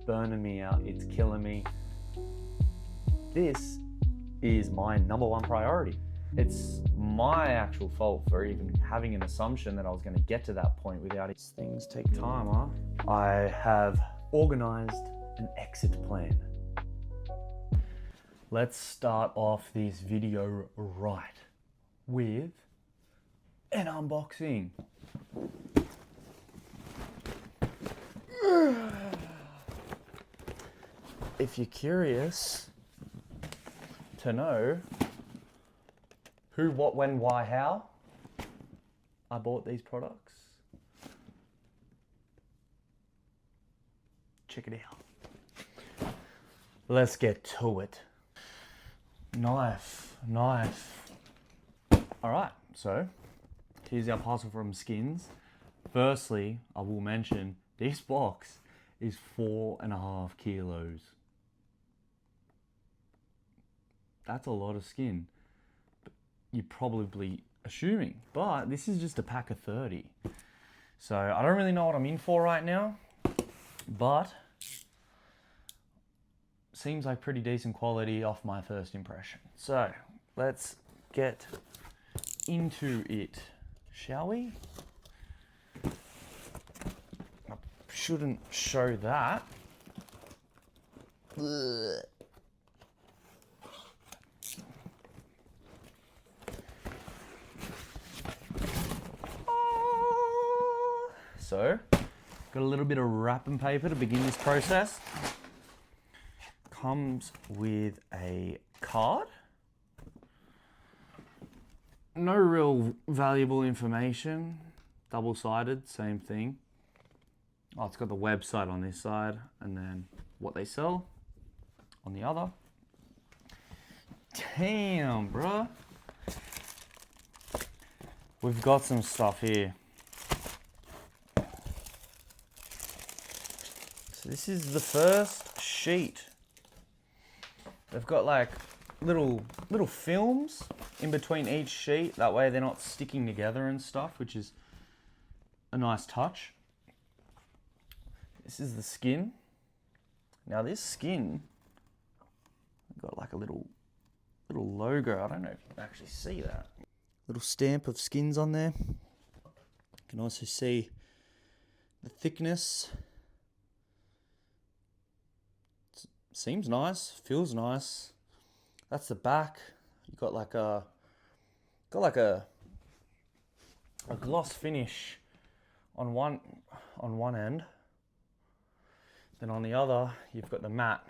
burning me out, it's killing me. This is my number one priority. It's my actual fault for even having an assumption that I was going to get to that point without it. Things take time, huh? I have organized an exit plan. Let's start off this video right with an unboxing. If you're curious to know who, what, when, why, how I bought these products, check it out. Let's get to it. Knife. All right, so here's our parcel from Skins. Firstly, I will mention this box is 4.5 kilos. That's a lot of skin. You're probably assuming, but this is just a pack of 30. So I don't really know what I'm in for right now, but seems like pretty decent quality off my first impression. So let's get into it, shall we? I shouldn't show that. Ugh. So, got a little bit of wrapping paper to begin this process. Comes with a card. No real valuable information. Double-sided, same thing. Oh, it's got the website on this side and then what they sell on the other. Damn, bruh. We've got some stuff here. So this is the first sheet. They've got like little films in between each sheet. That way they're not sticking together and stuff, which is a nice touch. This is the skin. Now this skin got like a little logo. I don't know if you can actually see that. Little stamp of Skins on there. You can also see the thickness. Seems nice, feels nice. That's the back. You got like a gloss finish on one end. Then on the other, you've got the matte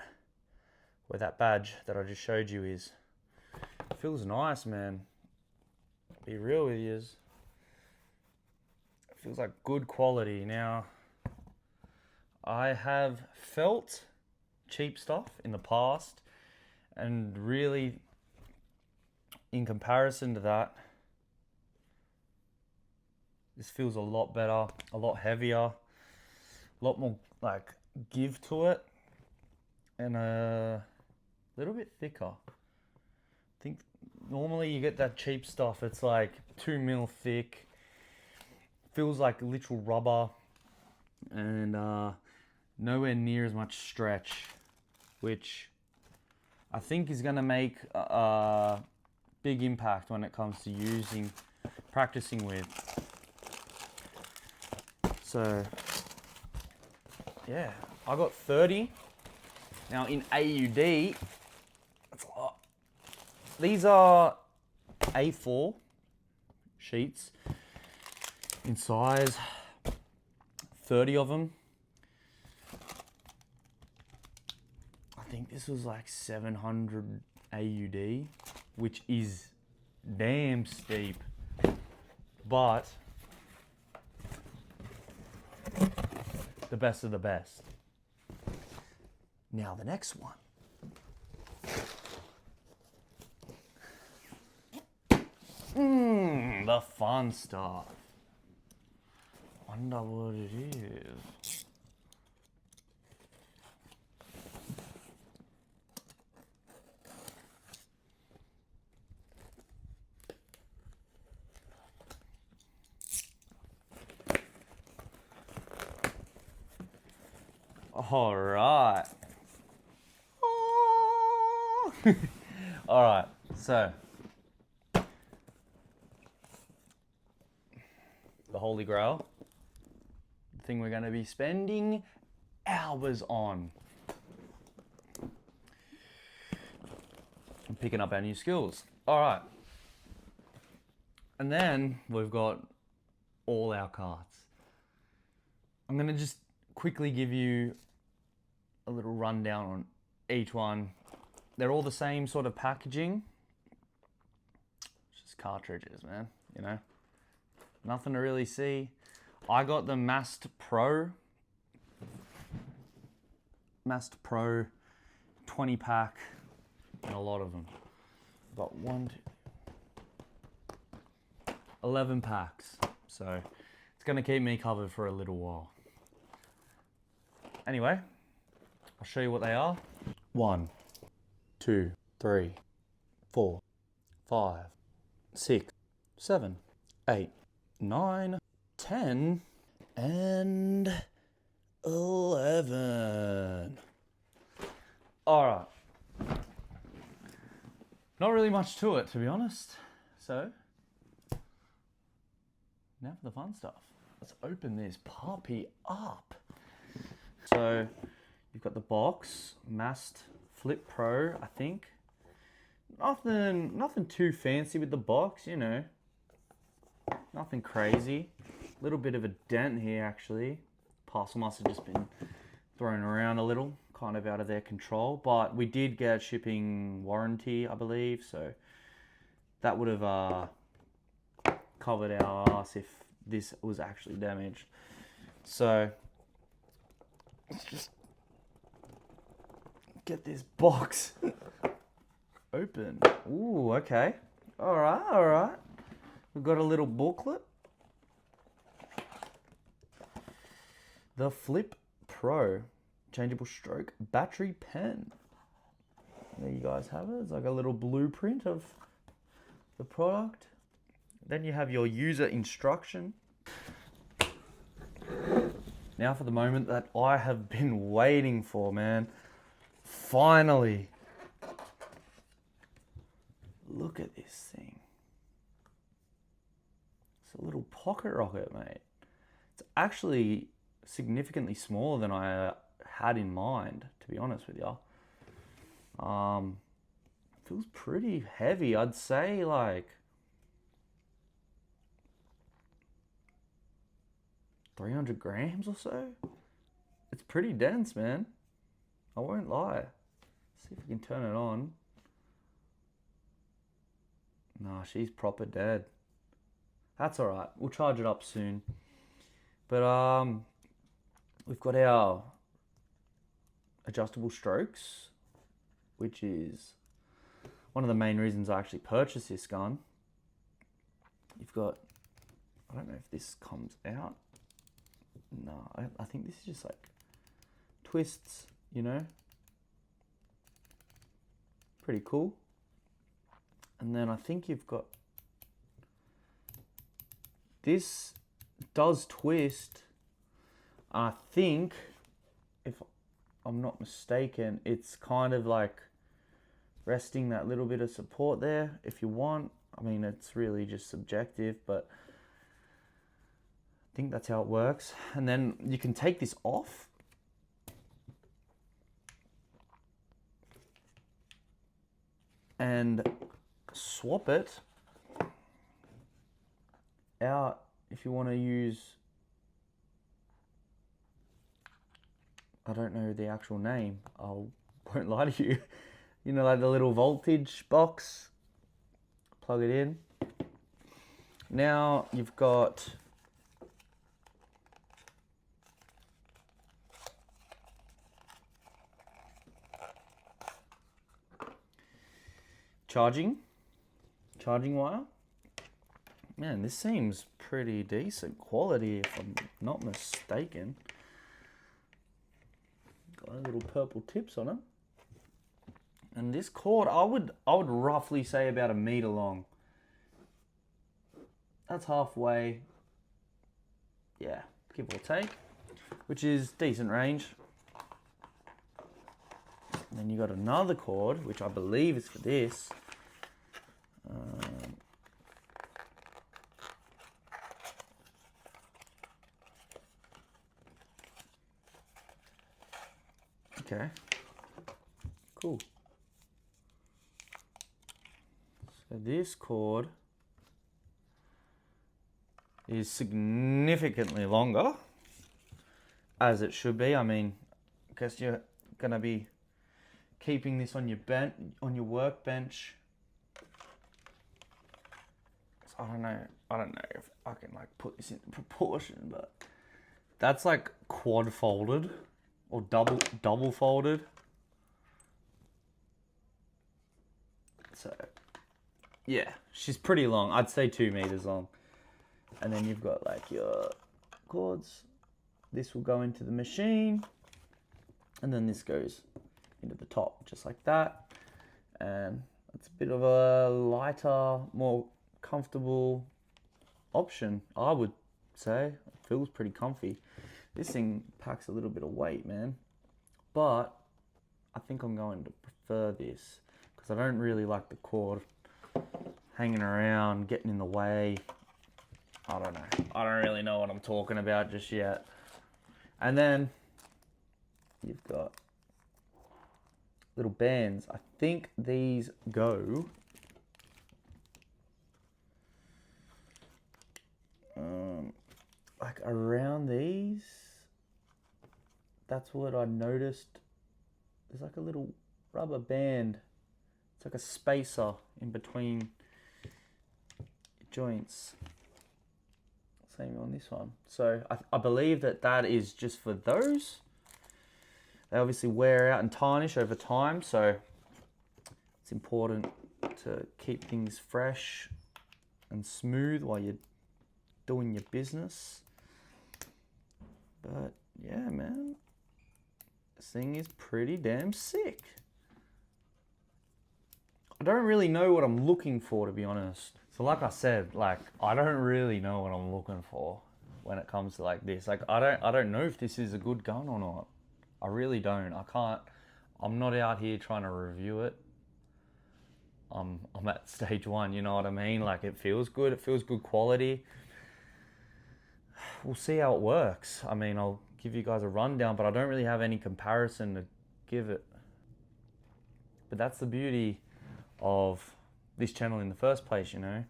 where that badge that I just showed you is. Feels nice, man. Be real with you. It feels like good quality. Now, I have felt cheap stuff in the past, and really in comparison to that, this feels a lot better, a lot heavier, a lot more like give to it, and a little bit thicker. I think normally you get that cheap stuff, it's like 2 mil thick, feels like literal rubber, and nowhere near as much stretch, which I think is going to make a big impact when it comes to practicing with. So, yeah, I got 30. Now in AUD, that's a lot. These are A4 sheets in size, 30 of them. I think this was like 700 AUD, which is damn steep, but the best of the best. Now the next one. The fun stuff. Wonder what it is. All right. All right, so the Holy Grail, the thing we're going to be spending hours on. And picking up our new skills. All right. And then we've got all our cards. I'm going to just quickly give you a little rundown on each one. They're all the same sort of packaging. It's just cartridges, man, you know. Nothing to really see. I got the Mast Pro 20 pack and a lot of them. Got 11 packs. So it's gonna keep me covered for a little while. Anyway, I'll show you what they are. 1, 2, 3, 4, 5, 6, 7, 8, 9, 10, and 11. All right. Not really much to it, to be honest. So, now for the fun stuff. Let's open this puppy up. So, you've got the box, Mast Flip Pro, I think. Nothing too fancy with the box, you know. Nothing crazy. A little bit of a dent here, actually. Parcel must have just been thrown around a little, kind of out of their control. But we did get shipping warranty, I believe, so that would have covered our ass if this was actually damaged. So let's just get this box open. Ooh, okay. All right. We've got a little booklet. The Flip Pro changeable stroke battery pen. There you guys have it. It's like a little blueprint of the product. Then you have your user instruction. Now for the moment that I have been waiting for, man. Finally. Look at this thing. It's a little pocket rocket, mate. It's actually significantly smaller than I had in mind, to be honest with you. Feels pretty heavy. I'd say like 300 grams or so. It's pretty dense, man. I won't lie. Let's see if we can turn it on. Nah, she's proper dead. That's all right. We'll charge it up soon. But we've got our adjustable strokes, which is one of the main reasons I actually purchased this gun. You've got, I don't know if this comes out. No, I think this is just like twists, you know. Pretty cool. And then I think you've got, this does twist. I think, if I'm not mistaken, it's kind of like resting that little bit of support there if you want. I mean, it's really just subjective, but I think that's how it works. And then you can take this off. And swap it out if you want to use, I don't know the actual name, I won't lie to you. You know, like the little voltage box, plug it in. Now you've got charging wire. Man, this seems pretty decent quality if I'm not mistaken. Got little purple tips on it. And this cord, I would roughly say about 1 meter long. That's halfway. Yeah, give or take, which is decent range. And then you got another cord, which I believe is for this. Okay, cool. So this cord is significantly longer, as it should be. I mean, I guess you're gonna be keeping this on your workbench. So I don't know if I can like put this into proportion, but that's like quad folded or double folded. So yeah, she's pretty long. I'd say 2 meters long. And then you've got like your cords. This will go into the machine, and then this goes into the top, just like that. And it's a bit of a lighter, more comfortable option, I would say. It feels pretty comfy. This thing packs a little bit of weight, man. But I think I'm going to prefer this because I don't really like the cord hanging around, getting in the way. I don't know. I don't really know what I'm talking about just yet. And then you've got little bands. I think these go like around these. That's what I noticed. There's like a little rubber band. It's like a spacer in between joints. Same on this one. So I believe that is just for those. They obviously wear out and tarnish over time, so it's important to keep things fresh and smooth while you're doing your business. But yeah, man, this thing is pretty damn sick. I don't really know what I'm looking for, to be honest. So like I said, like I don't really know what I'm looking for when it comes to like this. Like I don't know if this is a good gun or not. I really don't. I'm not out here trying to review it. I'm at stage 1, you know what I mean? Like it feels good. It feels good quality. We'll see how it works. I mean, I'll give you guys a rundown, but I don't really have any comparison to give it. But that's the beauty of this channel in the first place, you know.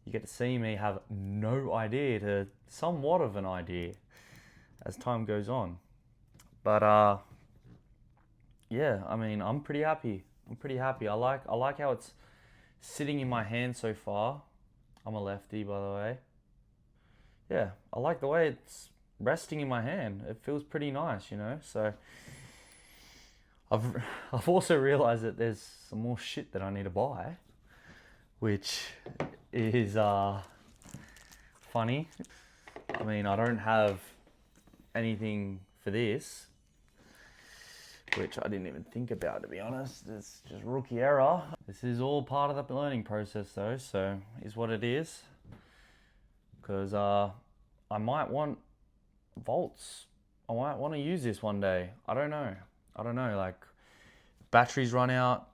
You get to see me have no idea to somewhat of an idea as time goes on. But yeah, I mean, I'm pretty happy. I like how it's sitting in my hand so far. I'm a lefty, by the way. Yeah, I like the way it's resting in my hand. It feels pretty nice, you know. So I've also realized that there's some more shit that I need to buy, which is funny. I mean, I don't have anything for this, which I didn't even think about, to be honest. It's just rookie error. This is all part of the learning process though, so is what it is. Because I might want volts. I might want to use this one day. I don't know, like batteries run out,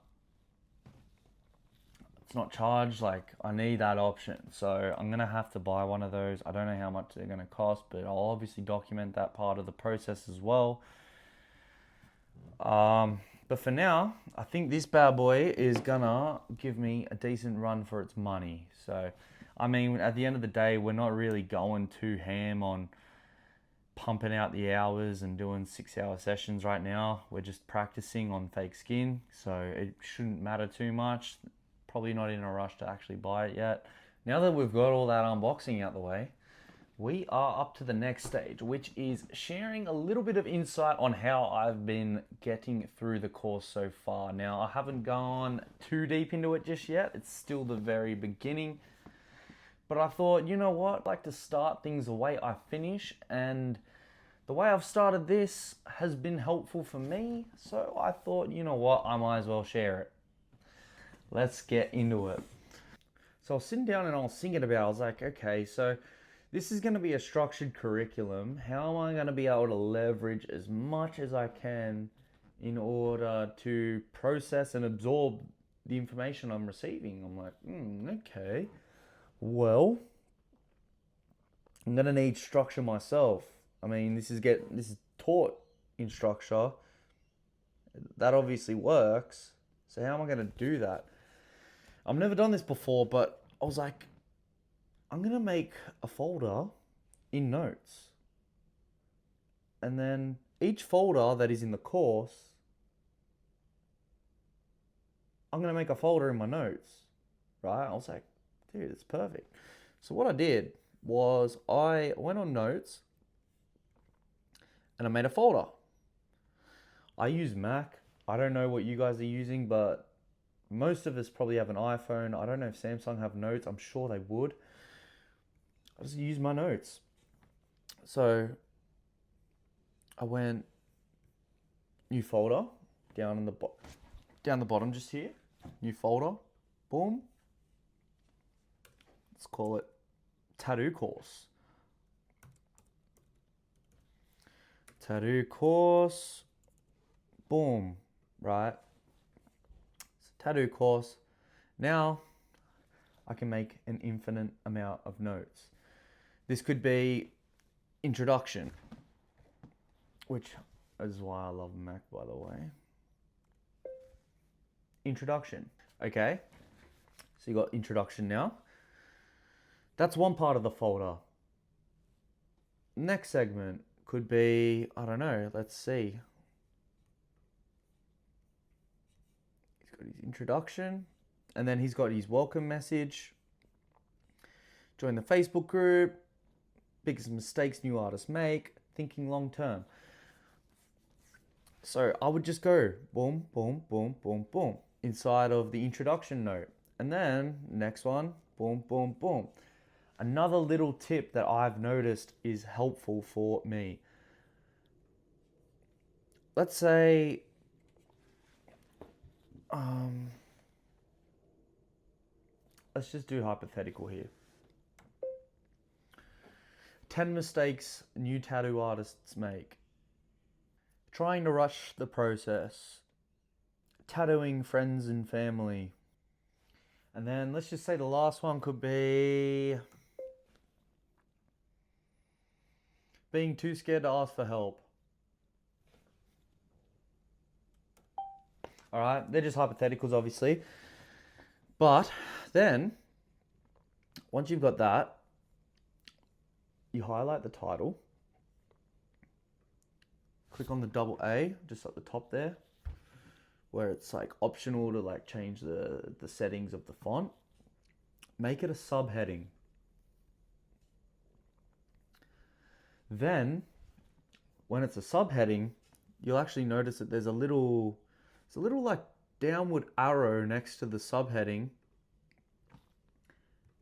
it's not charged, like I need that option. So I'm gonna have to buy one of those. I don't know how much they're gonna cost, but I'll obviously document that part of the process as well. But for now, I think this bad boy is gonna give me a decent run for its money. So, I mean, at the end of the day, we're not really going too ham on pumping out the hours and doing 6-hour sessions right now. We're just practicing on fake skin, so it shouldn't matter too much. Probably not in a rush to actually buy it yet. Now that we've got all that unboxing out the way, we are up to the next stage, which is sharing a little bit of insight on how I've been getting through the course so far. Now, I haven't gone too deep into it just yet. It's still the very beginning. But I thought, you know what? I'd like to start things the way I finish, and the way I've started this has been helpful for me. So I thought, you know what? I might as well share it. Let's get into it. So I was sitting down and I was thinking about it. I was like, okay, so this is going to be a structured curriculum. How am I going to be able to leverage as much as I can in order to process and absorb the information I'm receiving. I'm like, okay, well, I'm gonna need structure myself. I mean, this is taught in structure. That obviously works. So how am I gonna do that? I've never done this before, but I was like, I'm gonna make a folder in notes. And then each folder that is in the course, I'm gonna make a folder in my notes, right? I was like, dude, it's perfect. So what I did was I went on notes and I made a folder. I use Mac. I don't know what you guys are using, but most of us probably have an iPhone. I don't know if Samsung have notes. I'm sure they would. I just use my notes. So I went new folder down the bottom just here. New folder. Boom. Let's call it tattoo course. Tattoo course. Boom. Right. So tattoo course. Now I can make an infinite amount of notes. This could be introduction, which is why I love Mac, by the way. Introduction. Okay. So you got introduction now. That's one part of the folder. Next segment could be, I don't know, let's see. He's got his introduction, and then he's got his welcome message. Join the Facebook group. Biggest mistakes new artists make. Thinking long term. So I would just go boom, boom, boom, boom, boom inside of the introduction note. And then next one, boom, boom, boom. Another little tip that I've noticed is helpful for me. Let's say, let's just do hypothetical here. 10 mistakes new tattoo artists make. Trying to rush the process. Tattooing friends and family. And then let's just say the last one could be being too scared to ask for help. All right, they're just hypotheticals, obviously. But then, once you've got that, you highlight the title. Click on the double A, just at the top there, where it's like optional to like change the settings of the font. Make it a subheading. Then, when it's a subheading, you'll actually notice that there's a little like downward arrow next to the subheading,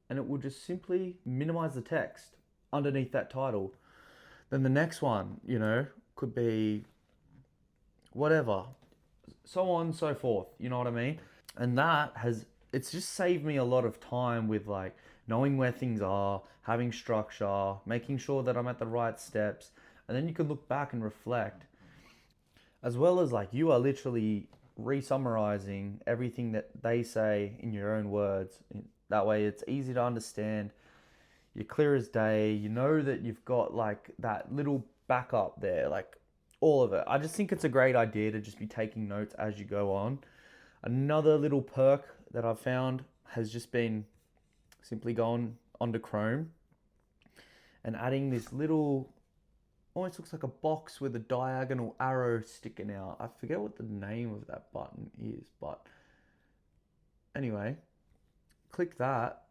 and it will just simply minimize the text underneath that title. Then the next one, could be whatever, so on and so forth, you know what I mean? And it's just saved me a lot of time with like knowing where things are, having structure, making sure that I'm at the right steps, and then you can look back and reflect, as well as like you are literally re-summarizing everything that they say in your own words. That way it's easy to understand, you're clear as day, you know that you've got like that little backup there, like all of it. I just think it's a great idea to just be taking notes as you go on. Another little perk that I've found has just been simply going onto Chrome and adding this little, almost looks like a box with a diagonal arrow sticking out. I forget what the name of that button is, but anyway, click that,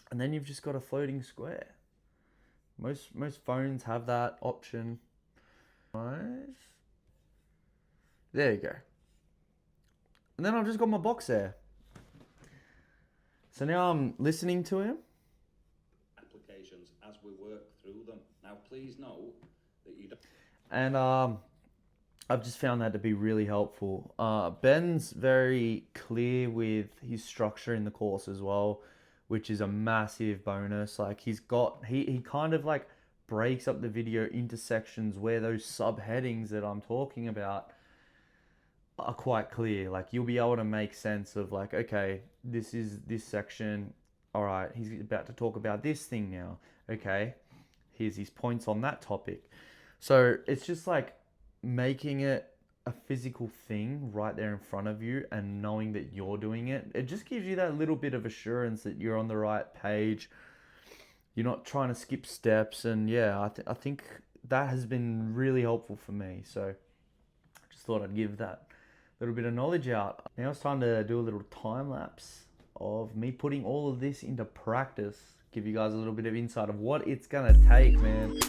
and then you've just got a floating square. Most phones have that option. There you go. And then I've just got my box there. So now I'm listening to him. Applications as we work through them. Now please know that you don't... And I've just found that to be really helpful. Ben's very clear with his structure in the course as well, which is a massive bonus. Like he kind of like breaks up the video into sections where those subheadings that I'm talking about are quite clear. Like you'll be able to make sense of like, okay, this is this section. All right, he's about to talk about this thing now. Okay, here's his points on that topic. So it's just like making it a physical thing right there in front of you and knowing that you're doing it. It just gives you that little bit of assurance that you're on the right page. You're not trying to skip steps. And yeah, I think that has been really helpful for me. So I just thought I'd give that little bit of knowledge out. Now it's time to do a little time lapse of me putting all of this into practice. Give you guys a little bit of insight of what it's gonna take, man.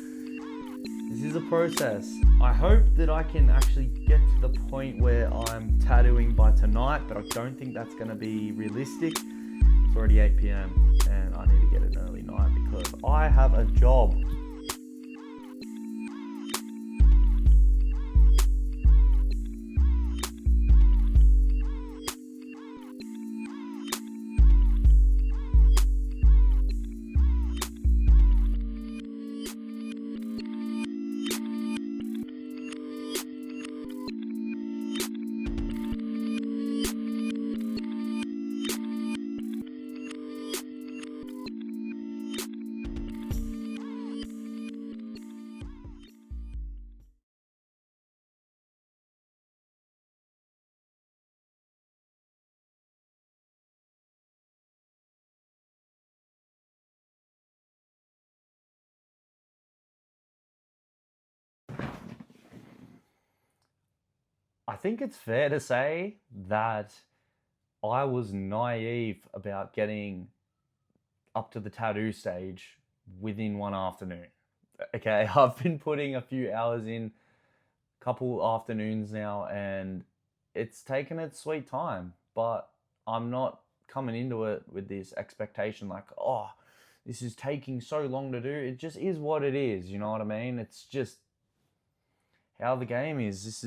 This is a process. I hope that I can actually get to the point where I'm tattooing by tonight, but I don't think that's gonna be realistic. It's already 8 p.m. and I need to get an early night because I have a job. I think it's fair to say that I was naive about getting up to the tattoo stage within one afternoon. Okay, I've been putting a few hours in, couple afternoons now, and it's taken its sweet time, but I'm not coming into it with this expectation like, oh, this is taking so long to do. It just is what it is, you know what I mean? It's just how the game is. This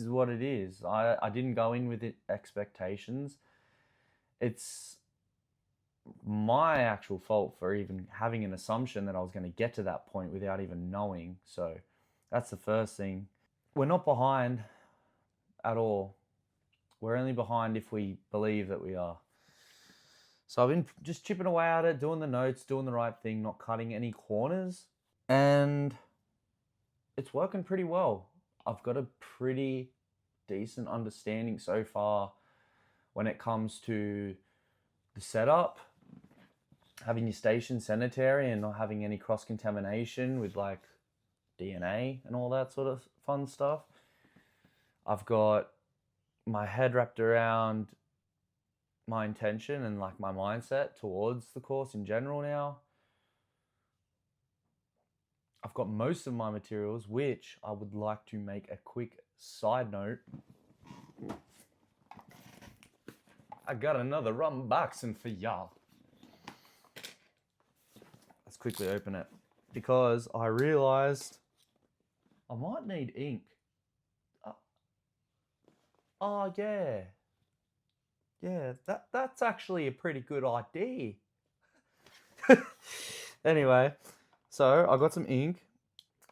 is what it is. I didn't go in with expectations. It's my actual fault for even having an assumption that I was going to get to that point without even knowing. So that's the first thing. We're not behind at all. We're only behind if we believe that we are. So I've been just chipping away at it, doing the notes, doing the right thing, not cutting any corners. And it's working pretty well. I've got a pretty decent understanding so far when it comes to the setup, having your station sanitary and not having any cross-contamination with like DNA and all that sort of fun stuff. I've got my head wrapped around my intention and like my mindset towards the course in general now. I've got most of my materials, which I would like to make a quick side note. I got another rum boxing for y'all. Let's quickly open it because I realized I might need ink. Oh yeah. Yeah, that's actually a pretty good idea. Anyway, so I got some ink.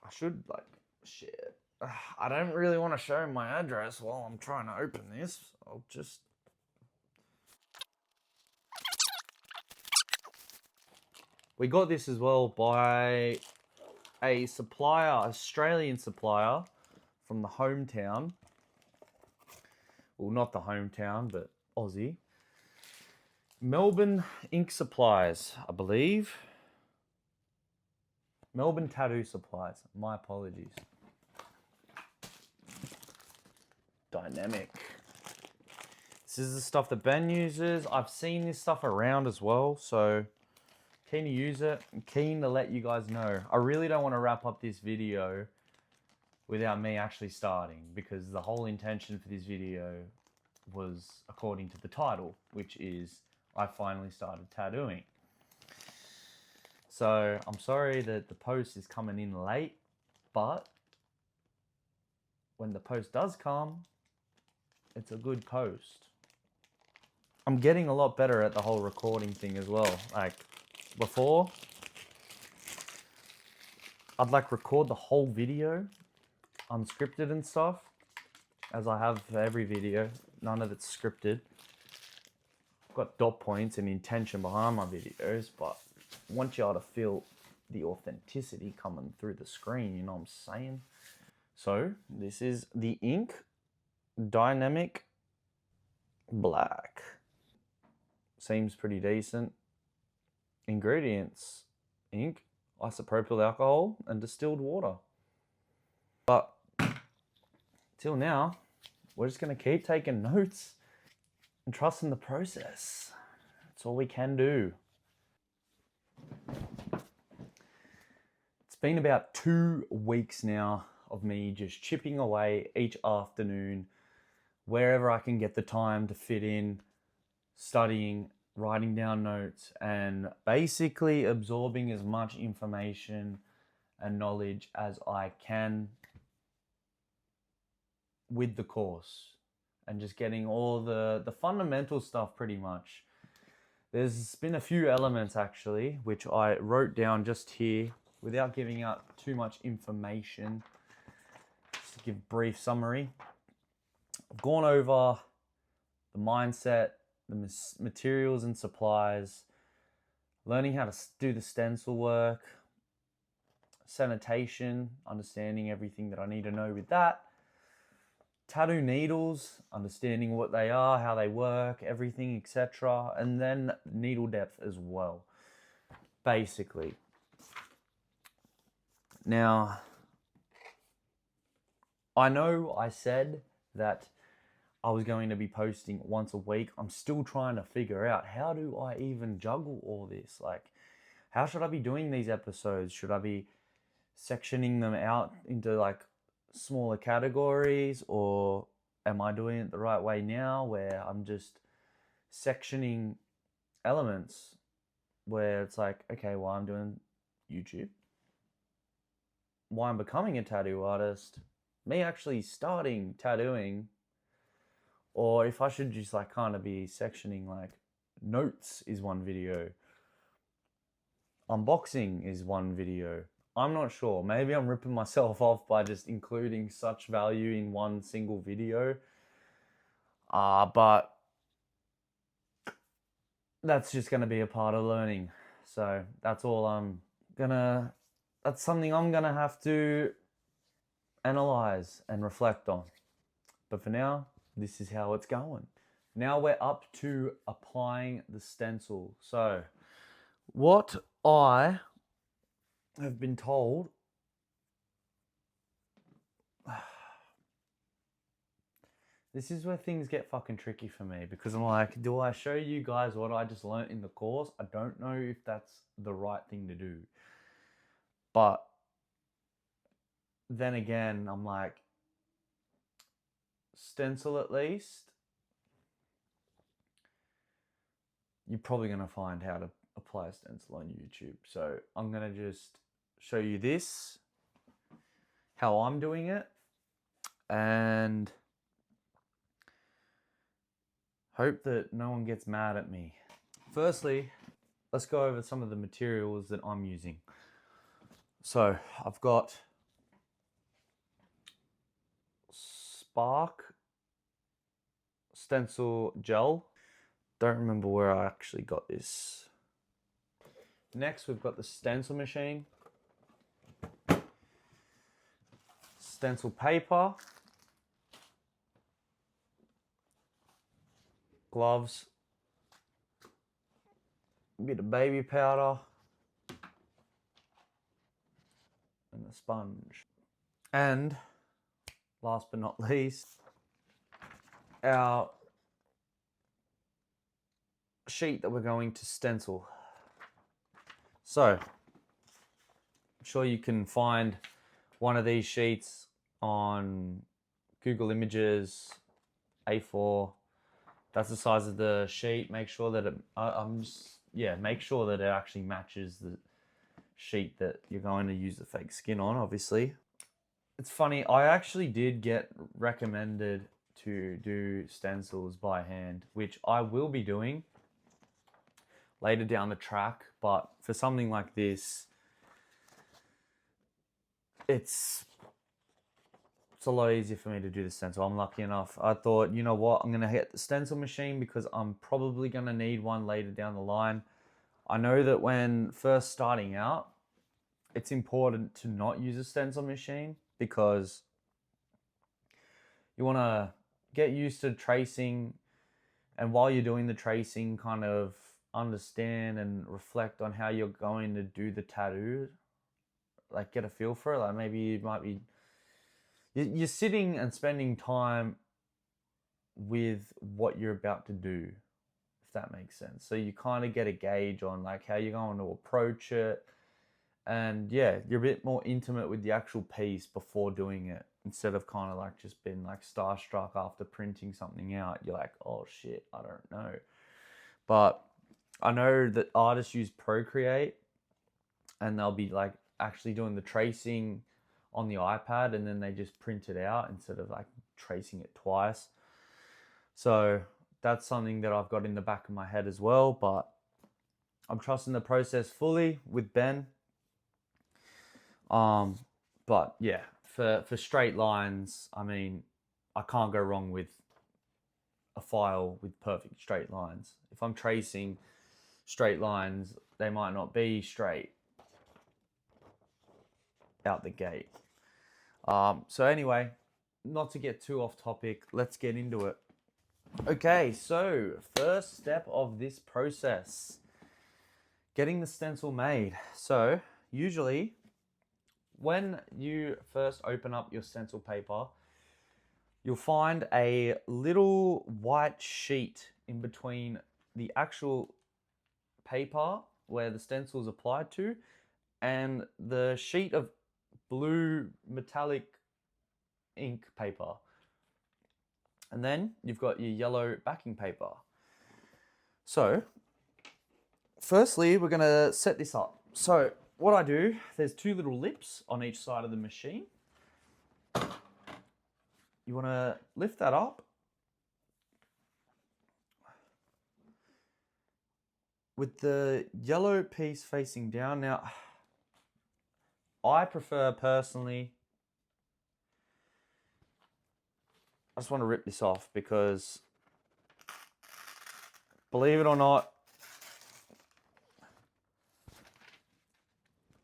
I should like shit. I don't really want to show my address while I'm trying to open this. I'll just. We got this as well by a supplier, Australian supplier from the hometown. Well, not the hometown, but Aussie. Melbourne Ink Supplies, I believe. Melbourne Tattoo Supplies. My apologies. Dynamic. This is the stuff that Ben uses. I've seen this stuff around as well, so keen to use it. I'm keen to let you guys know. I really don't want to wrap up this video without me actually starting, because the whole intention for this video was according to the title, which is I finally started tattooing. So I'm sorry that the post is coming in late, but when the post does come, it's a good post. I'm getting a lot better at the whole recording thing as well. Like before, I'd like record the whole video unscripted and stuff, as I have for every video. None of it's scripted. I've got dot points and intention behind my videos, but I want y'all to feel the authenticity coming through the screen, you know what I'm saying? So this is the ink Dynamic Black. Seems pretty decent. Ingredients: ink, isopropyl alcohol, and distilled water. But till now, we're just gonna keep taking notes and trust in the process. That's all we can do. It's been about 2 weeks now of me just chipping away each afternoon, wherever I can get the time to fit in, studying, writing down notes, and basically absorbing as much information and knowledge as I can with the course, and just getting all the fundamental stuff pretty much. There's been a few elements actually, which I wrote down just here without giving out too much information. Just to give brief summary. I've gone over the mindset, the materials and supplies, learning how to do the stencil work, sanitation, understanding everything that I need to know with that, tattoo needles, understanding what they are, how they work, everything, etc. And then needle depth as well, basically. Now, I know I said that I was going to be posting once a week. I'm still trying to figure out, how do I even juggle all this? Like, how should I be doing these episodes? Should I be sectioning them out into like smaller categories, or am I doing it the right way now where I'm just sectioning elements where it's like, okay, well, I'm doing YouTube, why I'm becoming a tattoo artist, me actually starting tattooing, or if I should just like kind of be sectioning like notes is one video, unboxing is one video. I'm not sure. Maybe I'm ripping myself off by just including such value in one single video. But that's just going to be a part of learning. So that's all that's something I'm going to have to analyze and reflect on. But for now, this is how it's going. Now we're up to applying the stencil. So what I have been told, this is where things get fucking tricky for me, because I'm like, do I show you guys what I just learnt in the course? I don't know if that's the right thing to do. But then again, I'm like, stencil at least, you're probably going to find how to apply a stencil on YouTube. So I'm going to just show you this, how I'm doing it, and hope that no one gets mad at me. Firstly, let's go over some of the materials that I'm using. So I've got Spark stencil gel. Don't remember where I actually got this. Next, we've got the stencil machine, stencil paper, gloves, a bit of baby powder, and a sponge. And last but not least, our sheet that we're going to stencil. So, I'm sure you can find one of these sheets on Google Images, A4. That's the size of the sheet. Make sure that make sure that it actually matches the sheet that you're going to use the fake skin on, obviously. It's funny, I actually did get recommended to do stencils by hand, which I will be doing later down the track, but for something like this, it's it's a lot easier for me to do the stencil. I'm lucky enough. I thought, you know what, I'm going to hit the stencil machine because I'm probably going to need one later down the line. I know that when first starting out, it's important to not use a stencil machine because you want to get used to tracing, and while you're doing the tracing, kind of understand and reflect on how you're going to do the tattoo, like get a feel for it. Like maybe you might be, you're sitting and spending time with what you're about to do, if that makes sense. So you kind of get a gauge on like how you're going to approach it. And yeah, you're a bit more intimate with the actual piece before doing it, instead of kind of like just being like starstruck after printing something out. You're like, oh shit, I don't know. But I know that artists use Procreate and they'll be like actually doing the tracing on the iPad and then they just print it out instead of like tracing it twice. So that's something that I've got in the back of my head as well, but I'm trusting the process fully with Ben. But yeah, for straight lines, I mean, I can't go wrong with a file with perfect straight lines. If I'm tracing straight lines, they might not be straight out the gate. So anyway, not to get too off topic, let's get into it. Okay, so first step of this process, getting the stencil made. So usually when you first open up your stencil paper, you'll find a little white sheet in between the actual paper where the stencil is applied to and the sheet of blue metallic ink paper. And then you've got your yellow backing paper. So firstly, we're going to set this up. So what I do, there's two little lips on each side of the machine. You want to lift that up with the yellow piece facing down. Now, I prefer personally, I just want to rip this off because, believe it or not,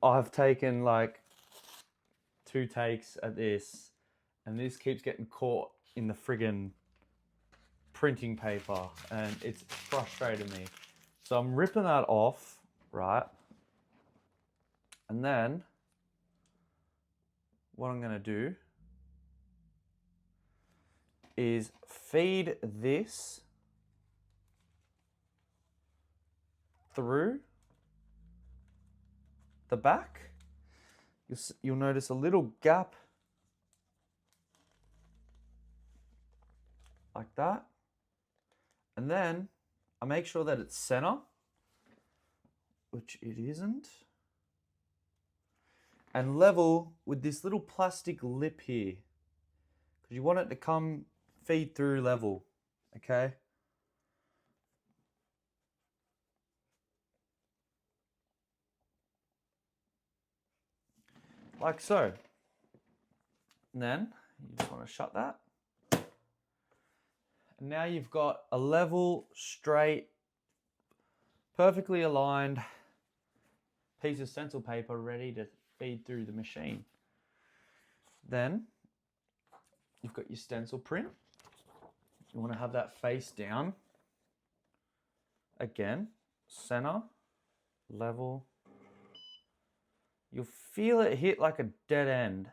I've taken like 2 takes at this and this keeps getting caught in the friggin' printing paper and it's frustrated me. So I'm ripping that off, right? And then what I'm gonna do is feed this through the back. You'll notice a little gap like that. And then I make sure that it's center, which it isn't, and level with this little plastic lip here, because you want it to come feed through level, okay? Like so. And then you just want to shut that. And now you've got a level, straight, perfectly aligned piece of stencil paper ready to feed through the machine. Then you've got your stencil print. You want to have that face down. Again, center, level. You'll feel it hit like a dead end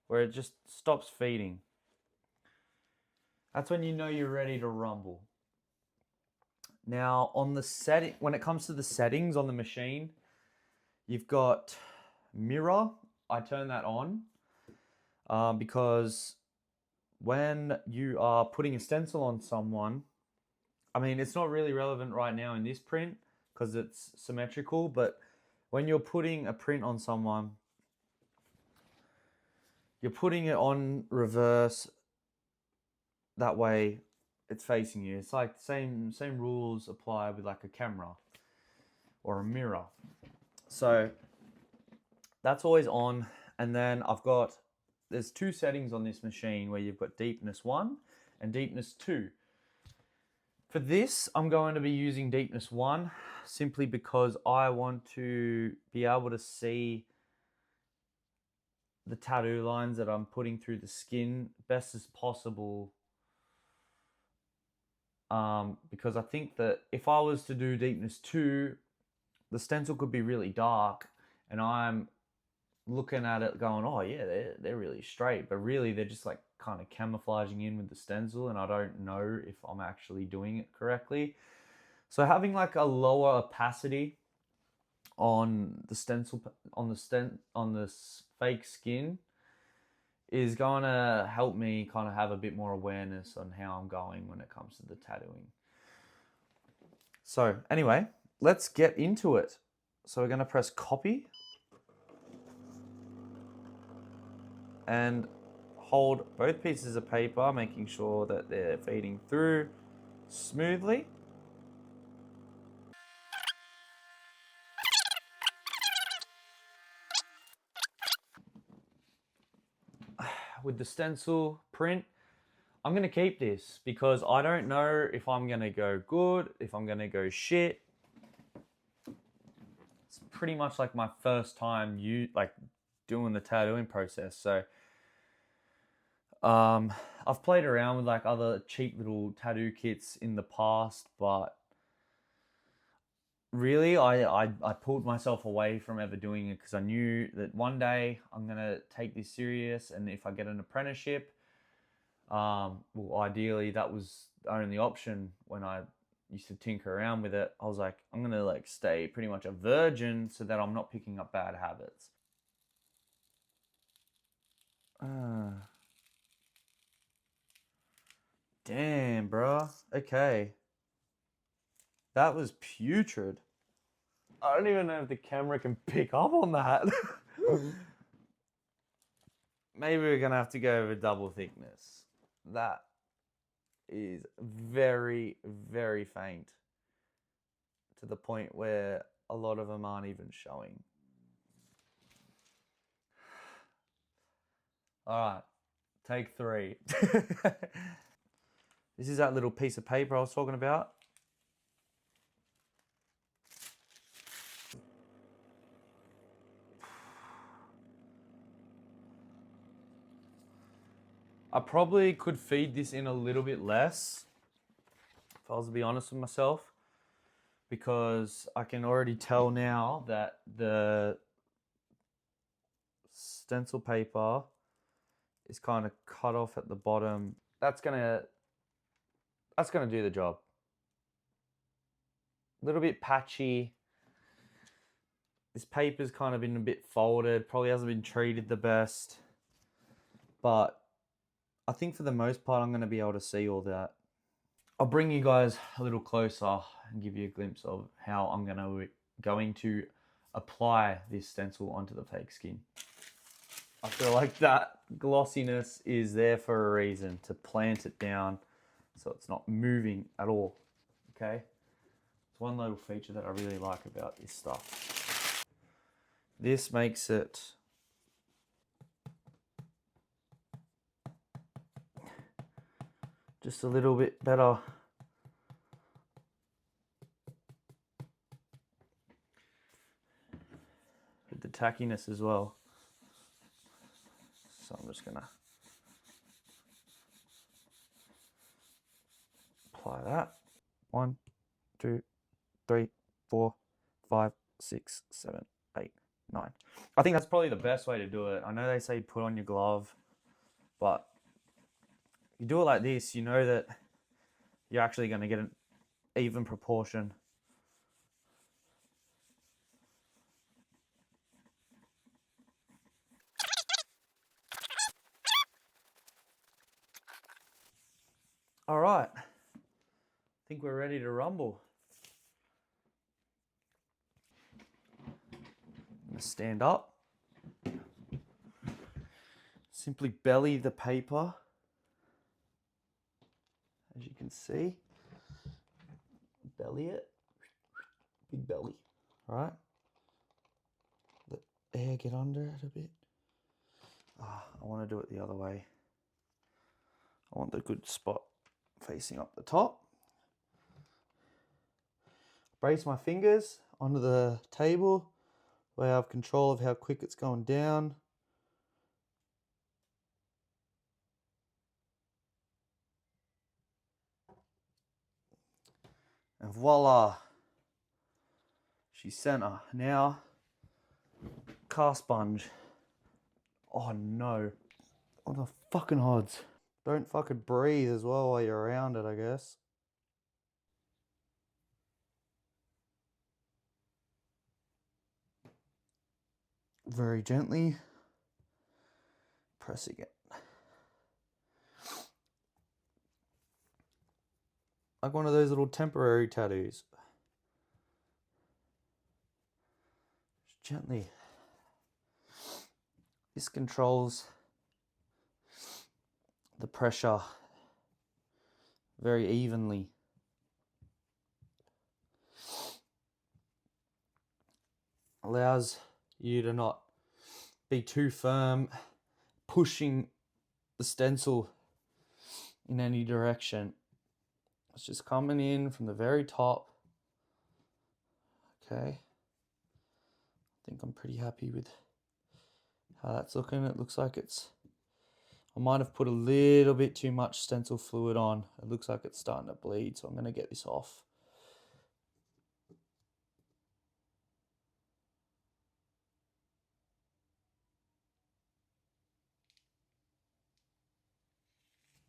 where it just stops feeding. That's when you know you're ready to rumble. Now on the setting, when it comes to the settings on the machine, you've got mirror. I turn that on because when you are putting a stencil on someone, I mean, it's not really relevant right now in this print because it's symmetrical, but when you're putting a print on someone, you're putting it on reverse. That way it's facing you. It's like same rules apply with like a camera or a mirror. So that's always on. And then I've got there's two settings on this machine where you've got deepness 1 and deepness 2. For this, I'm going to be using deepness 1 simply because I want to be able to see the tattoo lines that I'm putting through the skin best as possible. Because I think that if I was to do deepness 2, the stencil could be really dark and I'm looking at it going, oh yeah, they're really straight, but really they're just like kind of camouflaging in with the stencil, and I don't know if I'm actually doing it correctly. So having like a lower opacity on the stencil, on the fake skin, is going to help me kind of have a bit more awareness on how I'm going when it comes to the tattooing. So anyway, let's get into it. So we're going to press copy and hold both pieces of paper, making sure that they're feeding through smoothly. With the stencil print, I'm going to keep this because I don't know if I'm going to go good, if I'm going to go shit. It's pretty much like my first time doing the tattooing process. So I've played around with like other cheap little tattoo kits in the past, but really I pulled myself away from ever doing it because I knew that one day I'm going to take this serious, and if I get an apprenticeship, well, ideally that was the only option when I used to tinker around with it. I was like, I'm going to like stay pretty much a virgin so that I'm not picking up bad habits. Damn, bruh. Okay. That was putrid. I don't even know if the camera can pick up on that. Maybe we're going to have to go over double thickness. That is very, very faint, to the point where a lot of them aren't even showing. All right, take 3. This is that little piece of paper I was talking about. I probably could feed this in a little bit less, if I was to be honest with myself, because I can already tell now that the stencil paper is kind of cut off at the bottom. That's gonna do the job. A little bit patchy. This paper's kind of been a bit folded, probably hasn't been treated the best, but I think for the most part, I'm going to be able to see all that. I'll bring you guys a little closer and give you a glimpse of how I'm going to apply this stencil onto the fake skin. I feel like that glossiness is there for a reason, to plant it down so it's not moving at all, okay? It's one little feature that I really like about this stuff. This makes it just a little bit better. With the tackiness as well. So I'm just gonna apply that. 1, 2, 3, 4, 5, 6, 7, 8, 9. I think that's probably the best way to do it. I know they say put on your glove, but you do it like this, you know that you're actually going to get an even proportion. All right, I think we're ready to rumble. I'm going to stand up. Simply belly the paper, as you can see. Belly it. Big belly. All right. Let air get under it a bit. I want to do it the other way. I want the good spot facing up the top. Brace my fingers onto the table where I have control of how quick it's going down. And voila, she's center. Now, cast sponge. Oh no, what the fucking odds? Don't fucking breathe as well while you're around it, I guess. Very gently pressing it. Like one of those little temporary tattoos. Just gently. This controls the pressure very evenly. Allows you to not be too firm, pushing the stencil in any direction. It's just coming in from the very top. Okay. I think I'm pretty happy with how that's looking. It looks like I might have put a little bit too much stencil fluid on. It looks like it's starting to bleed, so I'm going to get this off.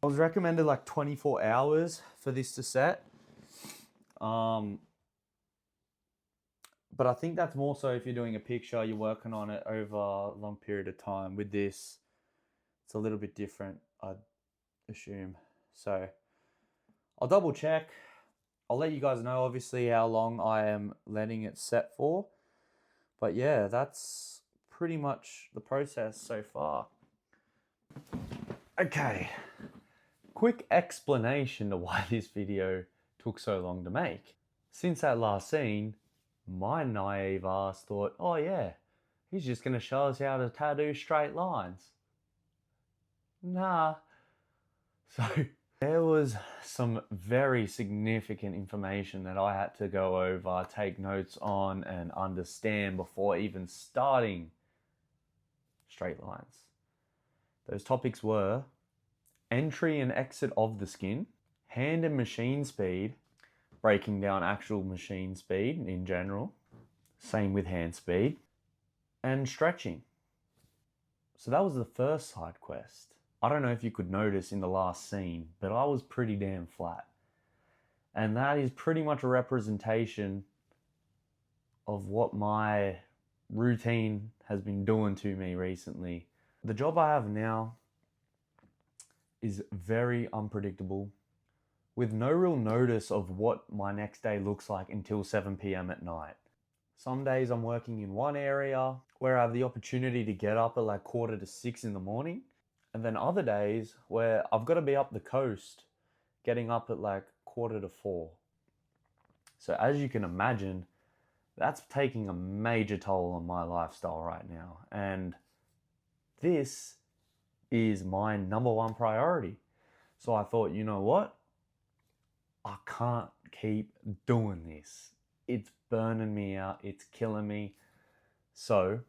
I was recommended like 24 hours for this to set. But I think that's more so if you're doing a picture, you're working on it over a long period of time. With this, it's a little bit different, I'd assume. So I'll double check. I'll let you guys know, obviously, how long I am letting it set for. But yeah, that's pretty much the process so far. Okay. Quick explanation to why this video took so long to make. Since that last scene, my naive ass thought, oh yeah, he's just going to show us how to tattoo straight lines. Nah. So there was some very significant information that I had to go over, take notes on, and understand before even starting straight lines. Those topics were entry and exit of the skin, hand and machine speed, breaking down actual machine speed in general, same with hand speed, and stretching. So that was the first side quest. I don't know if you could notice in the last scene, but I was pretty damn flat. And that is pretty much a representation of what my routine has been doing to me recently. The job I have now is very unpredictable, with no real notice of what my next day looks like until 7 p.m. at night. Some days I'm working in one area where I have the opportunity to get up at like 5:45 in the morning. And then other days where I've got to be up the coast, getting up at like 3:45. So as you can imagine, that's taking a major toll on my lifestyle right now. And this is my number one priority. So I thought, you know what? I can't keep doing this. It's burning me out. It's killing me. So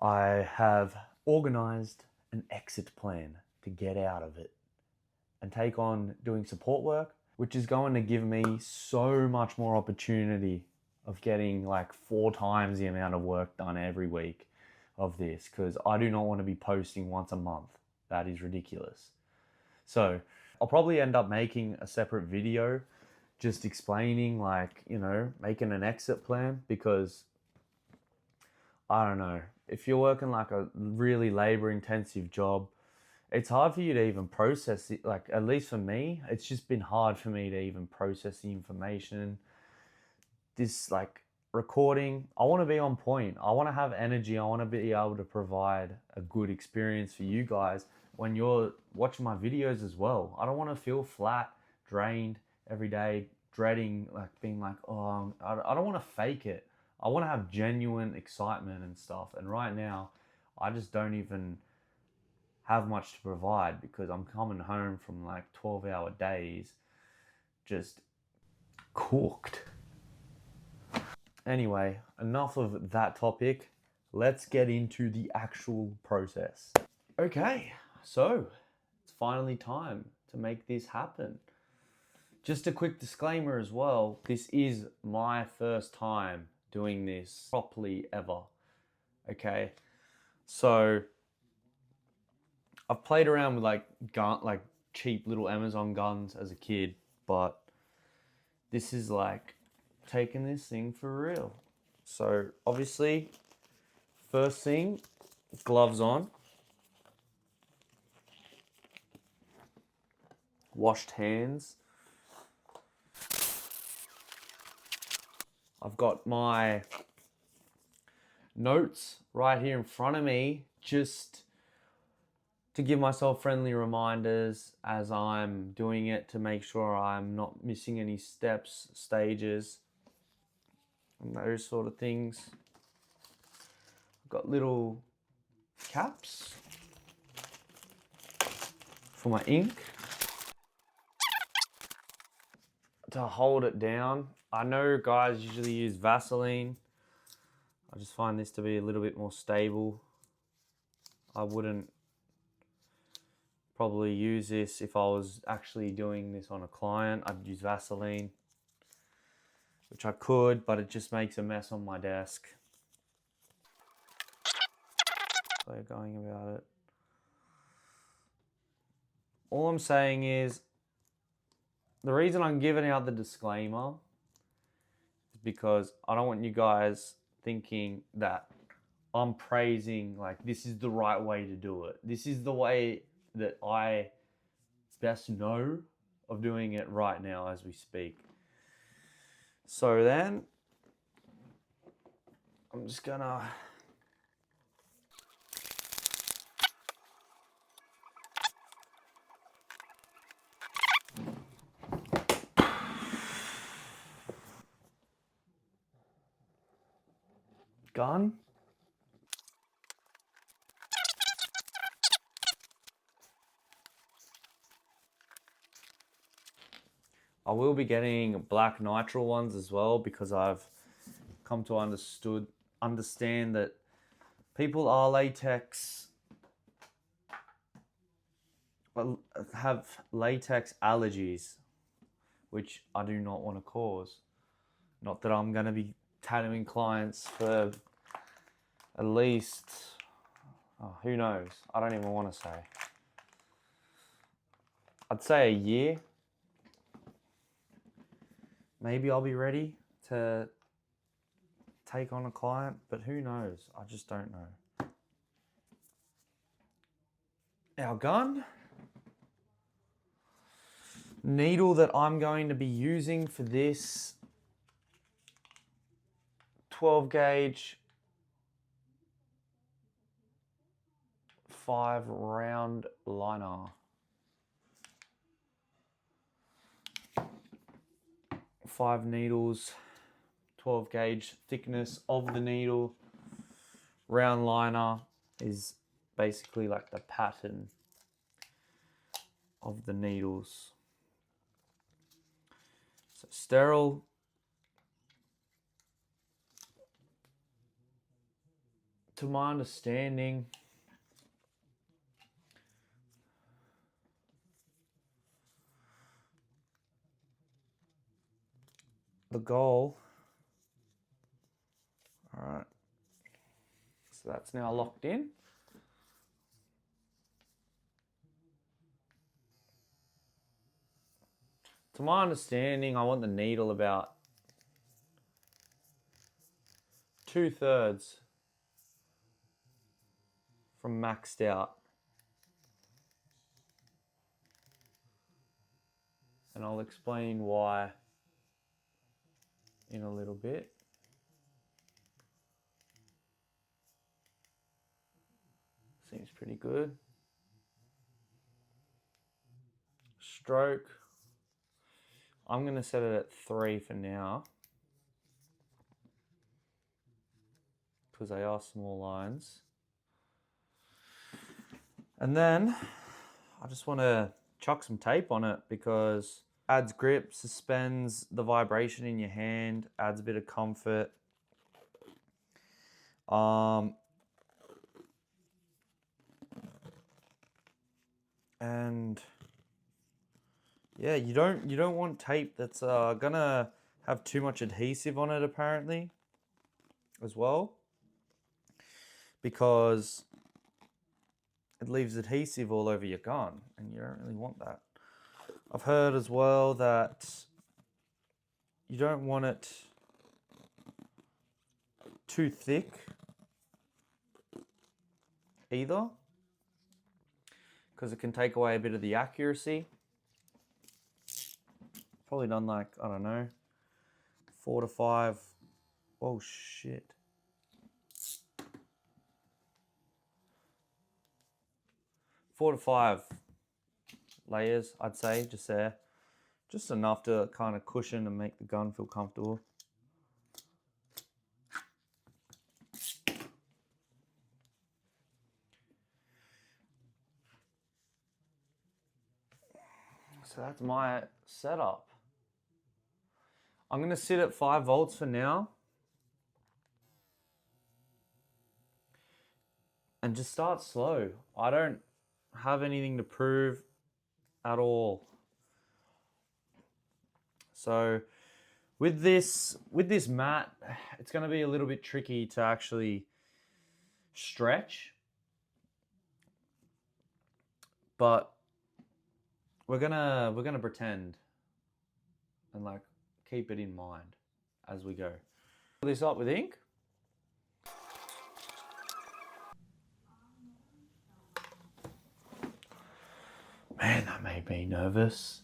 I have organized an exit plan to get out of it and take on doing support work, which is going to give me so much more opportunity of getting like 4 times the amount of work done every week of this, because I do not want to be posting once a month. That is ridiculous. So I'll probably end up making a separate video just explaining, like, you know, making an exit plan, because I don't know, if you're working like a really labor intensive job, it's hard for you to even process it. Like, at least for me, it's just been hard for me to even process the information. This like recording, I want to be on point. I want to have energy. I want to be able to provide a good experience for you guys when you're watching my videos as well. I don't want to feel flat, drained every day, dreading, like being like, oh, I don't want to fake it. I want to have genuine excitement and stuff. And right now, I just don't even have much to provide because I'm coming home from like 12-hour days just cooked. Anyway, enough of that topic. Let's get into the actual process. Okay, so it's finally time to make this happen. Just a quick disclaimer as well, this is my first time doing this properly ever. Okay, so I've played around with like cheap little Amazon guns as a kid, but this is like taking this thing for real. So obviously, first thing, gloves on, washed hands. I've got my notes right here in front of me, just to give myself friendly reminders as I'm doing it, to make sure I'm not missing any steps, stages, and those sort of things. I've got little caps for my ink to hold it down. I know guys usually use Vaseline. I just find this to be a little bit more stable. I wouldn't probably use this if I was actually doing this on a client. I'd use Vaseline, which I could, but it just makes a mess on my desk. So going about it. All I'm saying is, the reason I'm giving out the disclaimer is because I don't want you guys thinking that I'm praising, like, this is the right way to do it. This is the way that I best know of doing it right now as we speak. So then, I'm just gonna gun. I will be getting black nitrile ones as well, because I've come to understand that people are have latex allergies, which I do not want to cause. Not that I'm going to be tattooing clients for at least, who knows? I don't even want to say. I'd say a year. Maybe I'll be ready to take on a client, but who knows? I just don't know. Our gun. Needle that I'm going to be using for this 12 gauge 5 round liner. 5 needles, 12 gauge thickness of the needle. Round liner is basically like the pattern of the needles. So sterile. To my understanding, the goal, all right, so that's now locked in. To my understanding, I want the needle about 2/3 from maxed out. And I'll explain why in a little bit. Seems pretty good. Stroke. I'm going to set it at 3 for now, because they are small lines. And then I just want to chuck some tape on it because it adds grip, suspends the vibration in your hand, adds a bit of comfort. And yeah, you don't want tape that's gonna have too much adhesive on it apparently as well, because it leaves adhesive all over your gun and you don't really want that. I've heard as well that you don't want it too thick either, because it can take away a bit of the accuracy. Probably done like, I don't know, 4 to 5. Oh shit. 4 to 5 layers, I'd say, just there. Just enough to kind of cushion and make the gun feel comfortable. So that's my setup. I'm going to sit at 5 volts for now. And just start slow. I don't have anything to prove at all. So with this mat, it's going to be a little bit tricky to actually stretch. But we're gonna pretend and like keep it in mind as we go. Fill this up with ink. Man, that made me nervous.